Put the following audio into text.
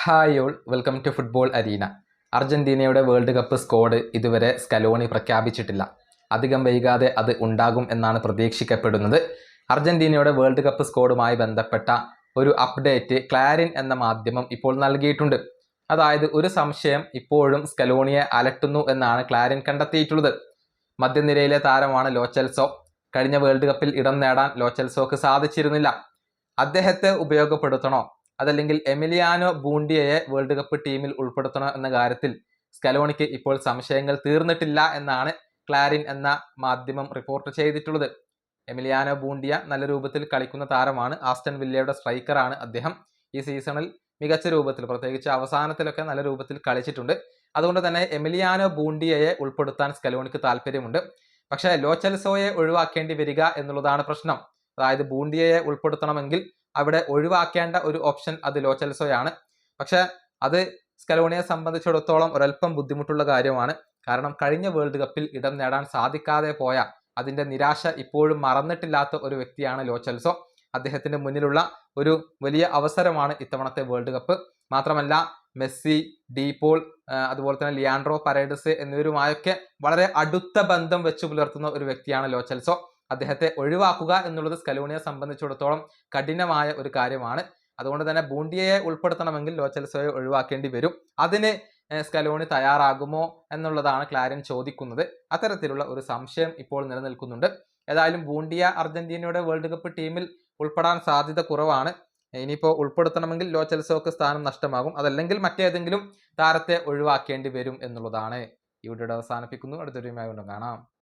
Hi all, welcome to football arena. അർജന്റീനയുടെ world cup squad ഇതുവരെ Scaloni പ്രഖ്യാപിച്ചിട്ടില്ല. അധികം വൈകാതെ അത് ഉണ്ടാകും എന്നാണ് പ്രതീക്ഷിക്കപ്പെടുന്നത്. അർജന്റീനയുടെ വേൾഡ് കപ്പ് സ്ക്വാഡുമായി ബന്ധപ്പെട്ട ഒരു അപ്ഡേറ്റ് ക്ലാരിൻ എന്ന മാധ്യമം ഇപ്പോൾ നൽകിയിട്ടുണ്ട്. അതായത് ഒരു സംശയം ഇപ്പോഴും സ്കലോണിയെ അലട്ടുന്നു എന്നാണ് ക്ലാരിൻ കണ്ടെത്തിയിട്ടുള്ളത്. മധ്യനിരയിലെ താരമാണ് ലോ ചെൽസോ. കഴിഞ്ഞ വേൾഡ് കപ്പിൽ ഇടം നേടാൻ ലോ ചെൽസോക്ക് സാധിച്ചിരുന്നില്ല. അദ്ദേഹത്തെ ഉപയോഗപ്പെടുത്തണോ അതല്ലെങ്കിൽ എമിലിയാനോ ബൂണ്ടിയയെ വേൾഡ് കപ്പ് ടീമിൽ ഉൾപ്പെടുത്തണോ എന്ന കാര്യത്തിൽ സ്കലോണിക്ക് ഇപ്പോൾ സംശയങ്ങൾ തീർന്നിട്ടില്ല എന്നാണ് ക്ലാരിൻ എന്ന മാധ്യമം റിപ്പോർട്ട് ചെയ്തിട്ടുള്ളത്. എമിലിയാനോ ബൂണ്ടിയ നല്ല രൂപത്തിൽ കളിക്കുന്ന താരമാണ്. ആസ്റ്റൺ വില്ലയുടെ സ്ട്രൈക്കറാണ് അദ്ദേഹം. ഈ സീസണിൽ മികച്ച രൂപത്തിൽ, പ്രത്യേകിച്ച് അവസാനത്തിലൊക്കെ നല്ല രൂപത്തിൽ കളിച്ചിട്ടുണ്ട്. അതുകൊണ്ട് തന്നെ എമിലിയാനോ ബൂണ്ടിയയെ ഉൾപ്പെടുത്താൻ സ്കലോണിക്ക് താല്പര്യമുണ്ട്. പക്ഷേ ലോ ചെൽസോയെ ഒഴിവാക്കേണ്ടി വരിക എന്നുള്ളതാണ് പ്രശ്നം. അതായത് ബൂണ്ടിയയെ ഉൾപ്പെടുത്തണമെങ്കിൽ അവിടെ ഒഴിവാക്കേണ്ട ഒരു ഓപ്ഷൻ അത് ലോ ചെൽസോയാണ്. പക്ഷെ അത് സ്കലോണിയെ സംബന്ധിച്ചിടത്തോളം ഒരല്പം ബുദ്ധിമുട്ടുള്ള കാര്യമാണ്. കാരണം കഴിഞ്ഞ വേൾഡ് കപ്പിൽ ഇടം നേടാൻ സാധിക്കാതെ പോയ അതിന്റെ നിരാശ ഇപ്പോഴും മറന്നിട്ടില്ലാത്ത ഒരു വ്യക്തിയാണ് ലോ ചെൽസോ. അദ്ദേഹത്തിന്റെ മുന്നിലുള്ള ഒരു വലിയ അവസരമാണ് ഇത്തവണത്തെ വേൾഡ് കപ്പ്. മാത്രമല്ല മെസ്സി, ഡീപോൾ, അതുപോലെ തന്നെ ലിയാൻഡ്രോ പരേഡസ് എന്നിവരുമായൊക്കെ വളരെ അടുത്ത ബന്ധം വെച്ച് പുലർത്തുന്ന ഒരു വ്യക്തിയാണ് ലോ ചെൽസോ. അദ്ദേഹത്തെ ഒഴിവാക്കുക എന്നുള്ളത് സ്കലോണിയെ സംബന്ധിച്ചിടത്തോളം കഠിനമായ ഒരു കാര്യമാണ്. അതുകൊണ്ട് തന്നെ ബൂണ്ടിയയെ ഉൾപ്പെടുത്തണമെങ്കിൽ ലോ ചെൽസോയെ ഒഴിവാക്കേണ്ടി വരും. അതിന് സ്കലോണി തയ്യാറാകുമോ എന്നുള്ളതാണ് ക്ലാരിൻ ചോദിക്കുന്നത്. അത്തരത്തിലുള്ള ഒരു സംശയം ഇപ്പോൾ നിലനിൽക്കുന്നുണ്ട്. ഏതായാലും ബൂണ്ടിയ അർജന്റീനയുടെ വേൾഡ് കപ്പ് ടീമിൽ ഉൾപ്പെടാൻ സാധ്യത കുറവാണ്. ഇനിയിപ്പോൾ ഉൾപ്പെടുത്തണമെങ്കിൽ ലോ ചെൽസോക്ക് സ്ഥാനം നഷ്ടമാകും. അതല്ലെങ്കിൽ മറ്റേതെങ്കിലും താരത്തെ ഒഴിവാക്കേണ്ടി വരും എന്നുള്ളതാണ്. ഈ വീഡിയോ അവസാനിപ്പിക്കുന്നു. അടുത്തൊരു വീഡിയോയുമായി കാണാം.